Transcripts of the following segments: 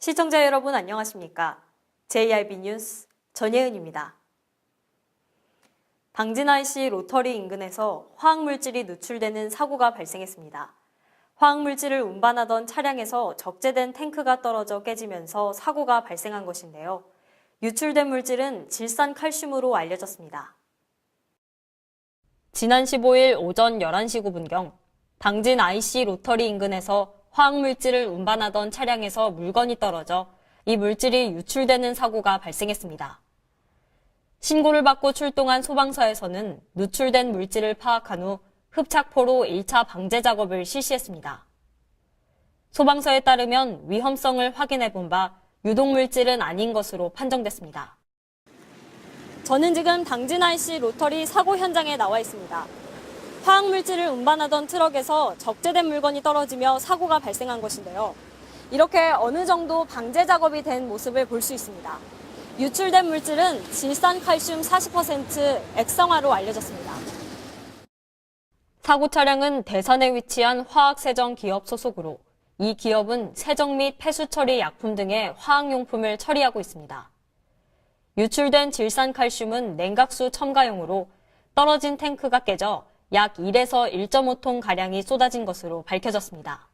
시청자 여러분 안녕하십니까? JRB 뉴스 전예은입니다. 당진IC 로터리 인근에서 화학물질이 누출되는 사고가 발생했습니다. 화학물질을 운반하던 차량에서 적재된 탱크가 떨어져 깨지면서 사고가 발생한 것인데요. 유출된 물질은 질산칼슘으로 알려졌습니다. 지난 15일 오전 11시 9분경 당진IC 로터리 인근에서 화학물질을 운반하던 차량에서 물건이 떨어져 이 물질이 유출되는 사고가 발생했습니다. 신고를 받고 출동한 소방서에서는 누출된 물질을 파악한 후 흡착포로 1차 방제 작업을 실시했습니다. 소방서에 따르면 위험성을 확인해 본 바 유독물질은 아닌 것으로 판정됐습니다. 저는 지금 당진IC 로터리 사고 현장에 나와 있습니다. 화학물질을 운반하던 트럭에서 적재된 물건이 떨어지며 사고가 발생한 것인데요. 이렇게 어느 정도 방제 작업이 된 모습을 볼 수 있습니다. 유출된 물질은 질산칼슘 40% 액성화로 알려졌습니다. 사고 차량은 대산에 위치한 화학세정 기업 소속으로 이 기업은 세정 및 폐수 처리 약품 등의 화학용품을 처리하고 있습니다. 유출된 질산칼슘은 냉각수 첨가용으로 떨어진 탱크가 깨져 약 1에서 1.5톤 가량이 쏟아진 것으로 밝혀졌습니다.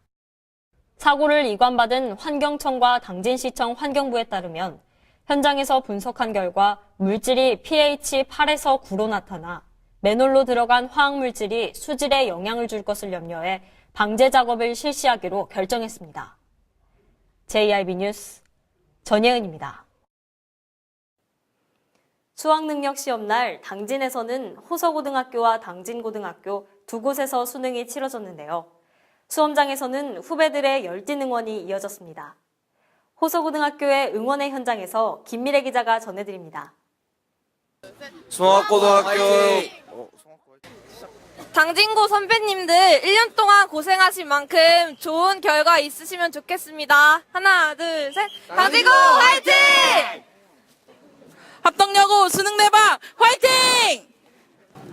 사고를 이관받은 환경청과 당진시청 환경부에 따르면 현장에서 분석한 결과 물질이 pH 8에서 9로 나타나 맨홀로 들어간 화학물질이 수질에 영향을 줄 것을 염려해 방제 작업을 실시하기로 결정했습니다. JRB 뉴스 전예은입니다. 수학능력 시험날 당진에서는 호서고등학교와 당진고등학교 두 곳에서 수능이 치러졌는데요. 수험장에서는 후배들의 열띤 응원이 이어졌습니다. 호서고등학교의 응원의 현장에서 김미래 기자가 전해드립니다. 수학고등학교 당진고 선배님들 1년 동안 고생하신 만큼 좋은 결과 있으시면 좋겠습니다. 하나, 둘, 셋. 당진고 화이팅! 합덕여고 수능 대박 화이팅!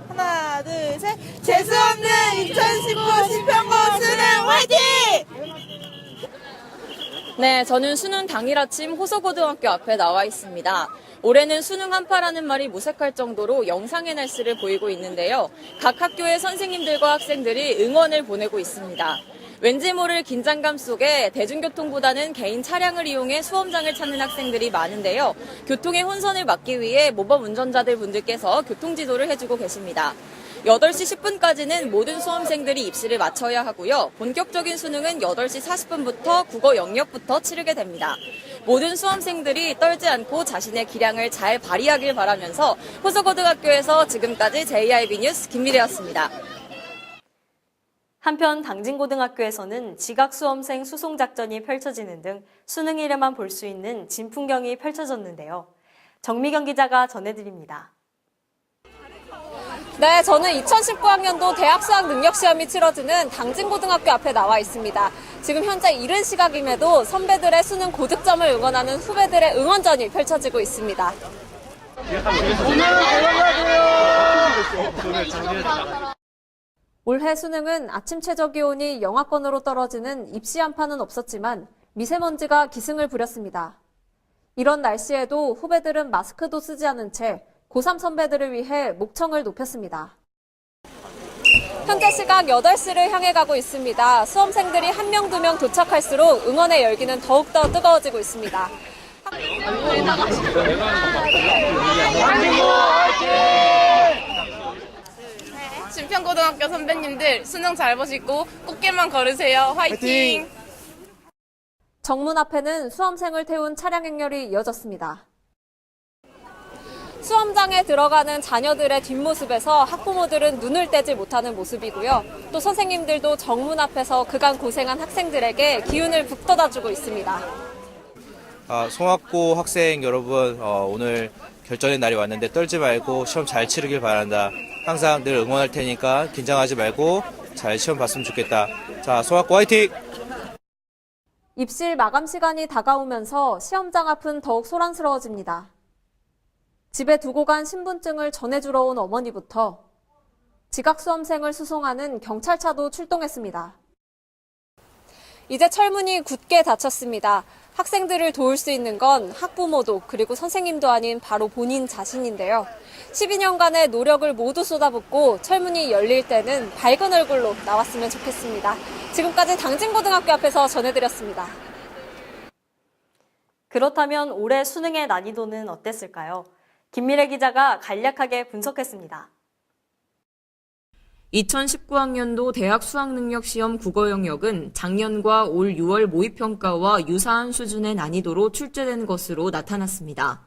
하나, 둘, 셋. 재수없는 2019 시평고 수능 화이팅! 네, 저는 수능 당일 아침 호서고등학교 앞에 나와 있습니다. 올해는 수능 한파라는 말이 무색할 정도로 영상의 날씨를 보이고 있는데요. 각 학교의 선생님들과 학생들이 응원을 보내고 있습니다. 왠지 모를 긴장감 속에 대중교통보다는 개인 차량을 이용해 수험장을 찾는 학생들이 많은데요. 교통의 혼선을 막기 위해 모범 운전자들 분들께서 교통지도를 해주고 계십니다. 8시 10분까지는 모든 수험생들이 입시를 마쳐야 하고요. 본격적인 수능은 8시 40분부터 국어 영역부터 치르게 됩니다. 모든 수험생들이 떨지 않고 자신의 기량을 잘 발휘하길 바라면서 호서고등학교에서 지금까지 JRB 뉴스 김미래였습니다. 한편 당진고등학교에서는 지각수험생 수송작전이 펼쳐지는 등 수능일에만 볼 수 있는 진풍경이 펼쳐졌는데요. 정미경 기자가 전해드립니다. 네, 저는 2019학년도 대학수학능력시험이 치러지는 당진고등학교 앞에 나와 있습니다. 지금 현재 이른 시각임에도 선배들의 수능 고득점을 응원하는 후배들의 응원전이 펼쳐지고 있습니다. 올해 수능은 아침 최저기온이 영하권으로 떨어지는 입시 한파는 없었지만 미세먼지가 기승을 부렸습니다. 이런 날씨에도 후배들은 마스크도 쓰지 않은 채 고3 선배들을 위해 목청을 높였습니다. 현재 시각 8시를 향해 가고 있습니다. 수험생들이 1명, 2명 도착할수록 응원의 열기는 더욱더 뜨거워지고 있습니다. 진평고등학교 선배님들 수능 잘 보시고 꽃길만 걸으세요. 화이팅! 정문 앞에는 수험생을 태운 차량 행렬이 이어졌습니다. 수험장에 들어가는 자녀들의 뒷모습에서 학부모들은 눈을 떼지 못하는 모습이고요. 또 선생님들도 정문 앞에서 그간 고생한 학생들에게 기운을 북돋아주고 있습니다. 송학고 학생 여러분, 오늘 결전의 날이 왔는데 떨지 말고 시험 잘 치르길 바란다. 항상 늘 응원할 테니까 긴장하지 말고 잘 시험 봤으면 좋겠다. 자, 송학고 화이팅! 입실 마감 시간이 다가오면서 시험장 앞은 더욱 소란스러워집니다. 집에 두고 간 신분증을 전해주러 온 어머니부터 지각 수험생을 수송하는 경찰차도 출동했습니다. 이제 철문이 굳게 닫혔습니다. 학생들을 도울 수 있는 건 학부모도 그리고 선생님도 아닌 바로 본인 자신인데요. 12년간의 노력을 모두 쏟아붓고 철문이 열릴 때는 밝은 얼굴로 나왔으면 좋겠습니다. 지금까지 당진고등학교 앞에서 전해드렸습니다. 그렇다면 올해 수능의 난이도는 어땠을까요? 김미래 기자가 간략하게 분석했습니다. 2019학년도 대학 수학능력시험 국어 영역은 작년과 올 6월 모의평가와 유사한 수준의 난이도로 출제된 것으로 나타났습니다.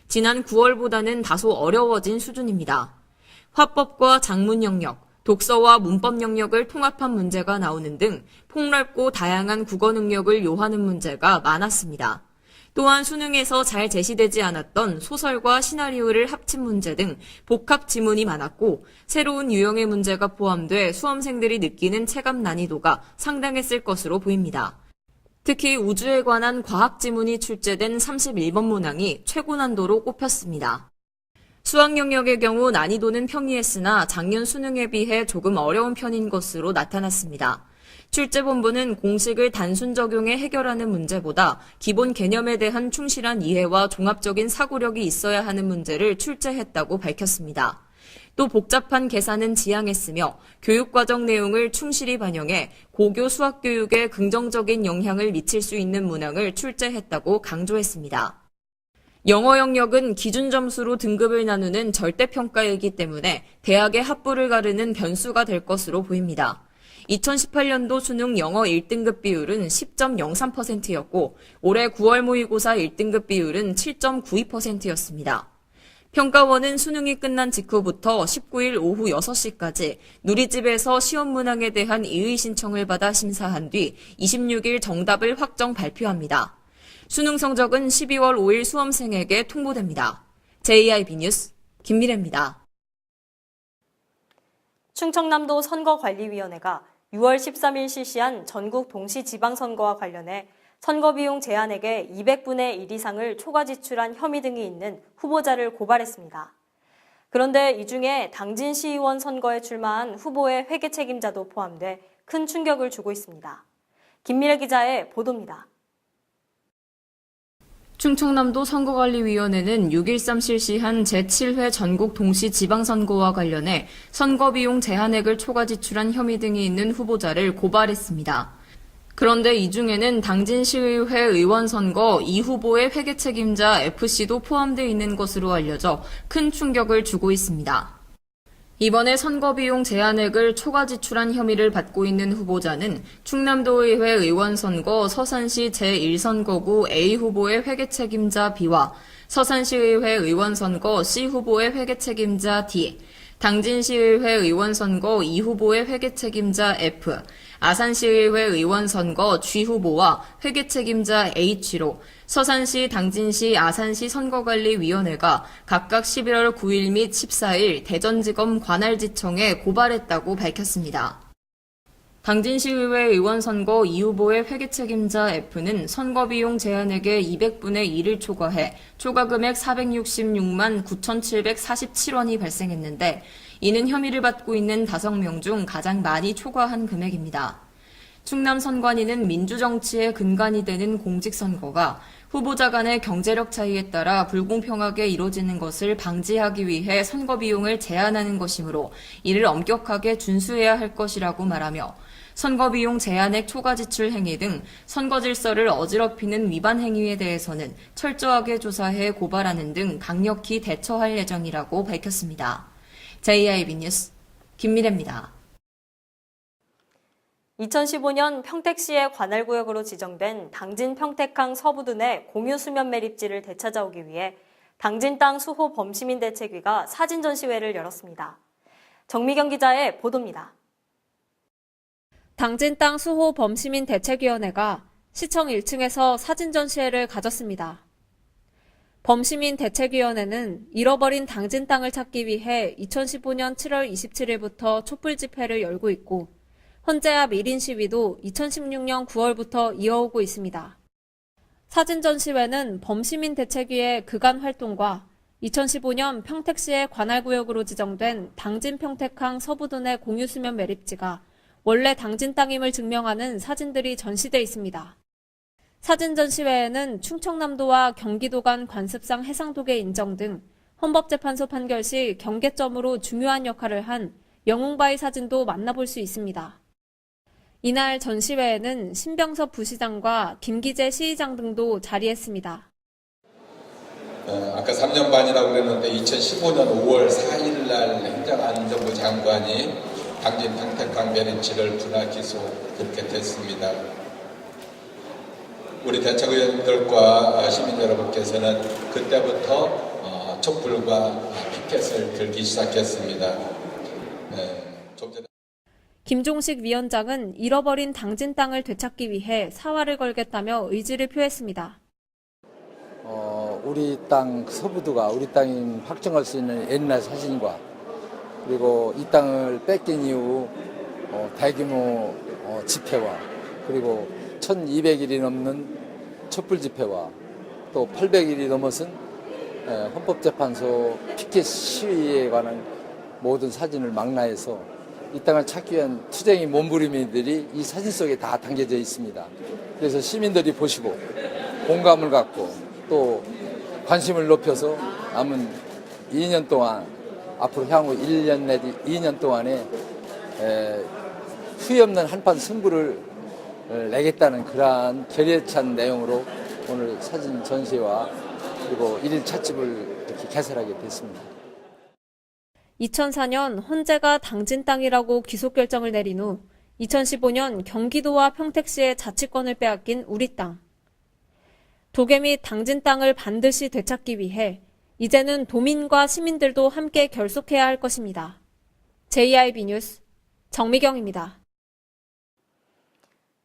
지난 9월보다는 다소 어려워진 수준입니다. 화법과 작문 영역, 독서와 문법 영역을 통합한 문제가 나오는 등 폭넓고 다양한 국어 능력을 요하는 문제가 많았습니다. 또한 수능에서 잘 제시되지 않았던 소설과 시나리오를 합친 문제 등 복합 지문이 많았고 새로운 유형의 문제가 포함돼 수험생들이 느끼는 체감 난이도가 상당했을 것으로 보입니다. 특히 우주에 관한 과학 지문이 출제된 31번 문항이 최고 난도로 꼽혔습니다. 수학 영역의 경우 난이도는 평이했으나 작년 수능에 비해 조금 어려운 편인 것으로 나타났습니다. 출제본부는 공식을 단순 적용해 해결하는 문제보다 기본 개념에 대한 충실한 이해와 종합적인 사고력이 있어야 하는 문제를 출제했다고 밝혔습니다. 또 복잡한 계산은 지양했으며 교육과정 내용을 충실히 반영해 고교 수학교육에 긍정적인 영향을 미칠 수 있는 문항을 출제했다고 강조했습니다. 영어 영역은 기준 점수로 등급을 나누는 절대평가이기 때문에 대학의 합부를 가르는 변수가 될 것으로 보입니다. 2018년도 수능 영어 1등급 비율은 10.03%였고 올해 9월 모의고사 1등급 비율은 7.92%였습니다. 평가원은 수능이 끝난 직후부터 19일 오후 6시까지 누리집에서 시험 문항에 대한 이의 신청을 받아 심사한 뒤 26일 정답을 확정 발표합니다. 수능 성적은 12월 5일 수험생에게 통보됩니다. JIB 뉴스 김미래입니다. 충청남도 선거관리위원회가 6월 13일 실시한 전국 동시지방선거와 관련해 선거비용 제한액의 200분의 1 이상을 초과 지출한 혐의 등이 있는 후보자를 고발했습니다. 그런데 이 중에 당진시의원 선거에 출마한 후보의 회계 책임자도 포함돼 큰 충격을 주고 있습니다. 김미래 기자의 보도입니다. 충청남도 선거관리위원회는 6.13 실시한 제7회 전국 동시지방선거와 관련해 선거비용 제한액을 초과 지출한 혐의 등이 있는 후보자를 고발했습니다. 그런데 이 중에는 당진시의회 의원 선거 이 후보의 회계 책임자 FC도 포함되어 있는 것으로 알려져 큰 충격을 주고 있습니다. 이번에 선거비용 제한액을 초과 지출한 혐의를 받고 있는 후보자는 충남도의회 의원 선거 서산시 제1선거구 A 후보의 회계 책임자 B와 서산시의회 의원 선거 C 후보의 회계 책임자 D, 당진시의회 의원 선거 2 후보의 회계 책임자 F, 아산시의회 의원 선거 G 후보와 회계 책임자 H로 서산시, 당진시, 아산시 선거관리위원회가 각각 11월 9일 및 14일 대전지검 관할지청에 고발했다고 밝혔습니다. 당진시의회 의원 선거 2 후보의 회계 책임자 F는 선거비용 제한액의 200분의 1을 초과해 초과금액 466만 9,747원이 발생했는데 이는 혐의를 받고 있는 5명 중 가장 많이 초과한 금액입니다. 충남선관위는 민주정치의 근간이 되는 공직선거가 후보자 간의 경제력 차이에 따라 불공평하게 이뤄지는 것을 방지하기 위해 선거비용을 제한하는 것이므로 이를 엄격하게 준수해야 할 것이라고 말하며 선거비용 제한액 초과 지출 행위 등 선거 질서를 어지럽히는 위반 행위에 대해서는 철저하게 조사해 고발하는 등 강력히 대처할 예정이라고 밝혔습니다. JIB 뉴스 김미래입니다. 2015년 평택시의 관할구역으로 지정된 당진 평택항 서부둔의 공유수면 매립지를 되찾아오기 위해 당진 땅 수호 범시민 대책위가 사진 전시회를 열었습니다. 정미경 기자의 보도입니다. 당진 땅 수호 범시민 대책위원회가 시청 1층에서 사진 전시회를 가졌습니다. 범시민 대책위원회는 잃어버린 당진 땅을 찾기 위해 2015년 7월 27일부터 촛불 집회를 열고 있고 헌재 앞 1인 시위도 2016년 9월부터 이어오고 있습니다. 사진 전시회는 범시민 대책위의 그간 활동과 2015년 평택시의 관할구역으로 지정된 당진 평택항 서부둔의 공유수면 매립지가 원래 당진 땅임을 증명하는 사진들이 전시돼 있습니다. 사진 전시회에는 충청남도와 경기도 간 관습상 해상도계 인정 등 헌법재판소 판결 시 경계점으로 중요한 역할을 한 영웅바위 사진도 만나볼 수 있습니다. 이날 전시회에는 신병섭 부시장과 김기재 시의장 등도 자리했습니다. 아까 3년 반이라고 그랬는데 2015년 5월 4일 날 행정안전부 장관이 당진 탕택강 메리치를 분할 기소 그렇게 됐습니다. 우리 대책의원들과 시민 여러분께서는 그때부터 촛불과 피켓을 들기 시작했습니다. 좀 전에 김종식 위원장은 잃어버린 당진 땅을 되찾기 위해 사활을 걸겠다며 의지를 표했습니다. 우리 땅 서부도가 우리 땅인 확정할 수 있는 옛날 사진과 그리고 이 땅을 뺏긴 이후 대규모 집회와 그리고 1200일이 넘는 촛불 집회와 또 800일이 넘어선 헌법재판소 피켓 시위에 관한 모든 사진을 망라해서 이 땅을 찾기 위한 투쟁의 몸부림들이 이 사진 속에 다 담겨져 있습니다. 그래서 시민들이 보시고 공감을 갖고 또 관심을 높여서 남은 2년 동안 앞으로 향후 1년 내지 2년 동안에 후회 없는 한판 승부를 내겠다는 그러한 결의찬 내용으로 오늘 사진 전시와 그리고 1일 찻집을 이렇게 개설하게 됐습니다. 2004년 헌재가 당진 땅이라고 기소 결정을 내린 후 2015년 경기도와 평택시의 자치권을 빼앗긴 우리 땅. 도계 및 당진 땅을 반드시 되찾기 위해 이제는 도민과 시민들도 함께 결속해야 할 것입니다. JIB 뉴스 정미경입니다.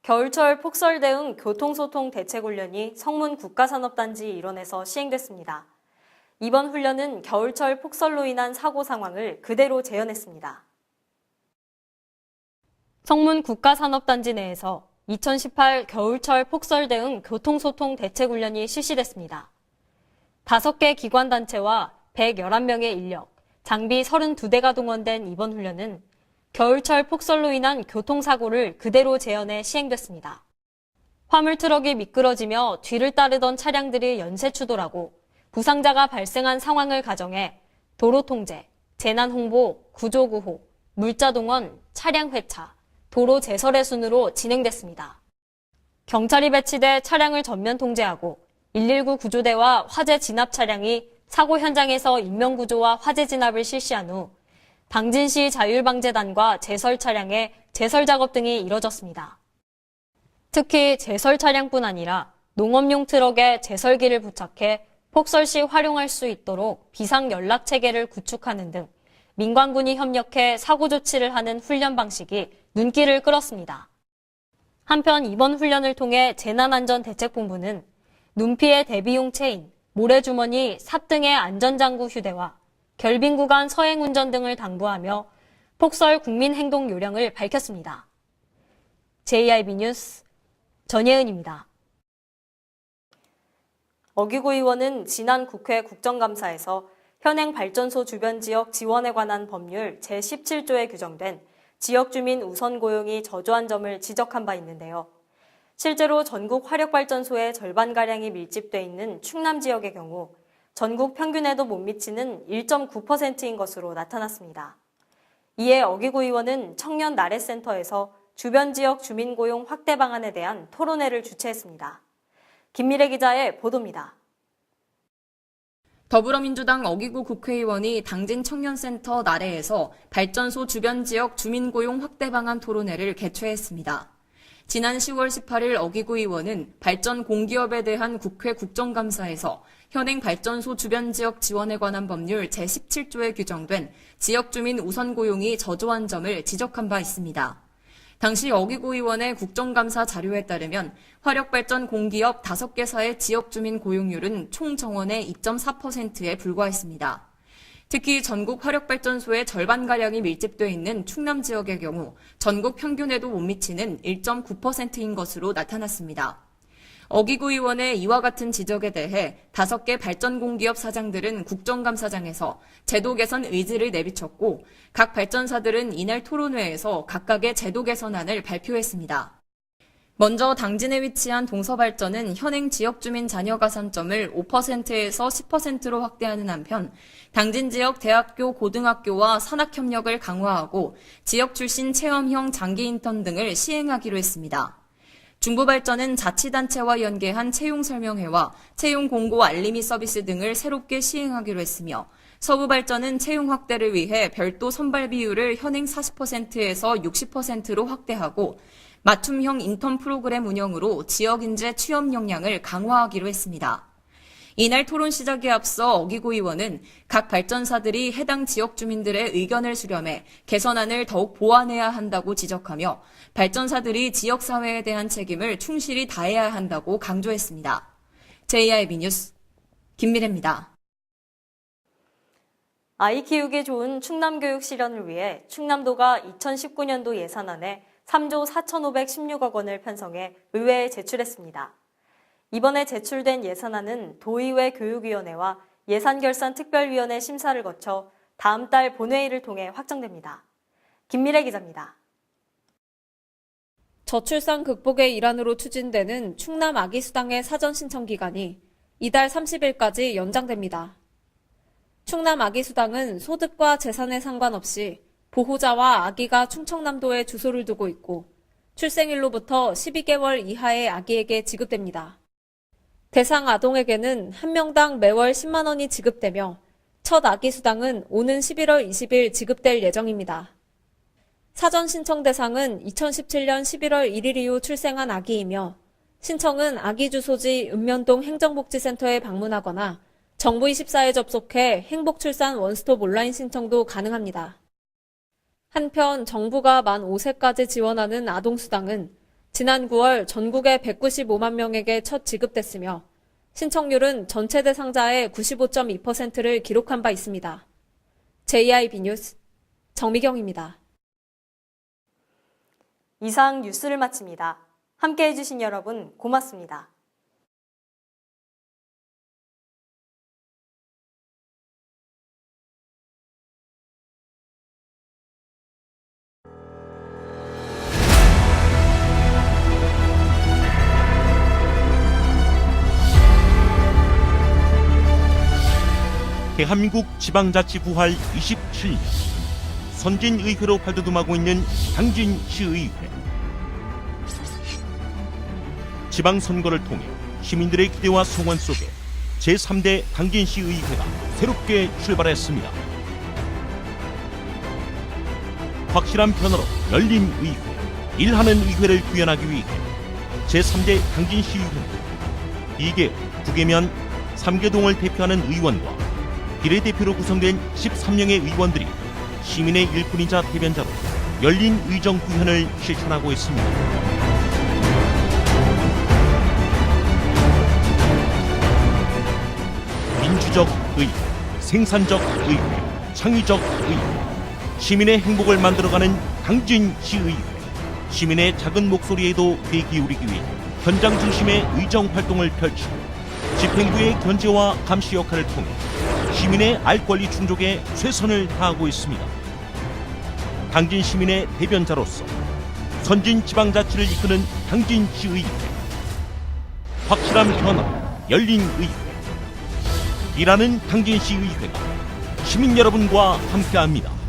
겨울철 폭설 대응 교통소통 대책훈련이 성문 국가산업단지 일원에서 시행됐습니다. 이번 훈련은 겨울철 폭설로 인한 사고 상황을 그대로 재현했습니다. 성문 국가산업단지 내에서 2018 겨울철 폭설 대응 교통소통 대책훈련이 실시됐습니다. 5개 기관단체와 111명의 인력, 장비 32대가 동원된 이번 훈련은 겨울철 폭설로 인한 교통사고를 그대로 재현해 시행됐습니다. 화물트럭이 미끄러지며 뒤를 따르던 차량들이 연쇄추돌하고 부상자가 발생한 상황을 가정해 도로통제, 재난홍보, 구조구호, 물자동원, 차량회차, 도로 제설의 순으로 진행됐습니다. 경찰이 배치돼 차량을 전면 통제하고 119 구조대와 화재 진압 차량이 사고 현장에서 인명구조와 화재 진압을 실시한 후 당진시 자율방재단과 제설 차량의 제설 작업 등이 이뤄졌습니다. 특히 제설 차량뿐 아니라 농업용 트럭에 제설기를 부착해 폭설 시 활용할 수 있도록 비상연락 체계를 구축하는 등 민관군이 협력해 사고 조치를 하는 훈련 방식이 눈길을 끌었습니다. 한편 이번 훈련을 통해 재난안전대책본부는 눈피해 대비용 체인, 모래주머니, 삽 등의 안전장구 휴대와 결빙 구간 서행운전 등을 당부하며 폭설 국민행동 요령을 밝혔습니다. JIB 뉴스 전예은입니다. 어기구 의원은 지난 국회 국정감사에서 현행 발전소 주변 지역 지원에 관한 법률 제17조에 규정된 지역주민 우선 고용이 저조한 점을 지적한 바 있는데요. 실제로 전국 화력발전소의 절반가량이 밀집돼 있는 충남 지역의 경우 전국 평균에도 못 미치는 1.9%인 것으로 나타났습니다. 이에 어기구 의원은 청년 나래센터에서 주변 지역 주민 고용 확대 방안에 대한 토론회를 주최했습니다. 김미래 기자의 보도입니다. 더불어민주당 어기구 국회의원이 당진 청년센터 나래에서 발전소 주변 지역 주민 고용 확대 방안 토론회를 개최했습니다. 지난 10월 18일 어기구 의원은 발전 공기업에 대한 국회 국정감사에서 현행 발전소 주변 지역 지원에 관한 법률 제17조에 규정된 지역주민 우선 고용이 저조한 점을 지적한 바 있습니다. 당시 어기구 의원의 국정감사 자료에 따르면 화력발전 공기업 5개사의 지역주민 고용률은 총 정원의 2.4%에 불과했습니다. 특히 전국 화력발전소의 절반가량이 밀집돼 있는 충남 지역의 경우 전국 평균에도 못 미치는 1.9%인 것으로 나타났습니다. 어기구 의원의 이와 같은 지적에 대해 5개 발전공기업 사장들은 국정감사장에서 제도 개선 의지를 내비쳤고 각 발전사들은 이날 토론회에서 각각의 제도 개선안을 발표했습니다. 먼저 당진에 위치한 동서발전은 현행 지역주민 자녀 가산점을 5%에서 10%로 확대하는 한편 당진 지역 대학교, 고등학교와 산학협력을 강화하고 지역 출신 체험형 장기 인턴 등을 시행하기로 했습니다. 중부발전은 자치단체와 연계한 채용설명회와 채용공고 알림이 서비스 등을 새롭게 시행하기로 했으며 서부발전은 채용 확대를 위해 별도 선발 비율을 현행 40%에서 60%로 확대하고 맞춤형 인턴 프로그램 운영으로 지역 인재 취업 역량을 강화하기로 했습니다. 이날 토론 시작에 앞서 어기고 의원은 각 발전사들이 해당 지역 주민들의 의견을 수렴해 개선안을 더욱 보완해야 한다고 지적하며 발전사들이 지역사회에 대한 책임을 충실히 다해야 한다고 강조했습니다. JIB 뉴스 김미래입니다. 아이 키우기 좋은 충남교육 실현을 위해 충남도가 2019년도 예산안에 3조 4,516억 원을 편성해 의회에 제출했습니다. 이번에 제출된 예산안은 도의회 교육위원회와 예산결산특별위원회 심사를 거쳐 다음 달 본회의를 통해 확정됩니다. 김미래 기자입니다. 저출산 극복의 일환으로 추진되는 충남 아기 수당의 사전 신청 기간이 이달 30일까지 연장됩니다. 충남 아기 수당은 소득과 재산에 상관없이 보호자와 아기가 충청남도에 주소를 두고 있고 출생일로부터 12개월 이하의 아기에게 지급됩니다. 대상 아동에게는 한 명당 매월 10만 원이 지급되며 첫 아기 수당은 오는 11월 20일 지급될 예정입니다. 사전 신청 대상은 2017년 11월 1일 이후 출생한 아기이며 신청은 아기 주소지 읍면동 행정복지센터에 방문하거나 정부24에 접속해 행복출산 원스톱 온라인 신청도 가능합니다. 한편 정부가 만 5세까지 지원하는 아동수당은 지난 9월 전국의 195만 명에게 첫 지급됐으며 신청률은 전체 대상자의 95.2%를 기록한 바 있습니다. JIB 뉴스 정미경입니다. 이상 뉴스를 마칩니다. 함께해 주신 여러분 고맙습니다. 대한민국 지방자치 부활 27년 선진의회로 발돋움하고 있는 당진시의회. 지방선거를 통해 시민들의 기대와 소원 속에 제3대 당진시의회가 새롭게 출발했습니다. 확실한 변화로 열린 의회, 일하는 의회를 구현하기 위해 제3대 당진시의회는 2개, 9개면 3개동을 대표하는 의원과 비례대표로 구성된 13명의 의원들이 시민의 일꾼이자 대변자로 열린 의정 구현을 실천하고 있습니다. 민주적 의회, 생산적 의회, 창의적 의회, 시민의 행복을 만들어가는 당진시의회, 시민의 작은 목소리에도 귀 기울이기 위해 현장 중심의 의정 활동을 펼치고 집행부의 견제와 감시 역할을 통해 시민의 알 권리 충족에 최선을 다하고 있습니다. 당진 시민의 대변자로서 선진 지방자치를 이끄는 당진시의회. 확실한 변화, 열린 의회. 일하는 당진시의회가 시민 여러분과 함께합니다.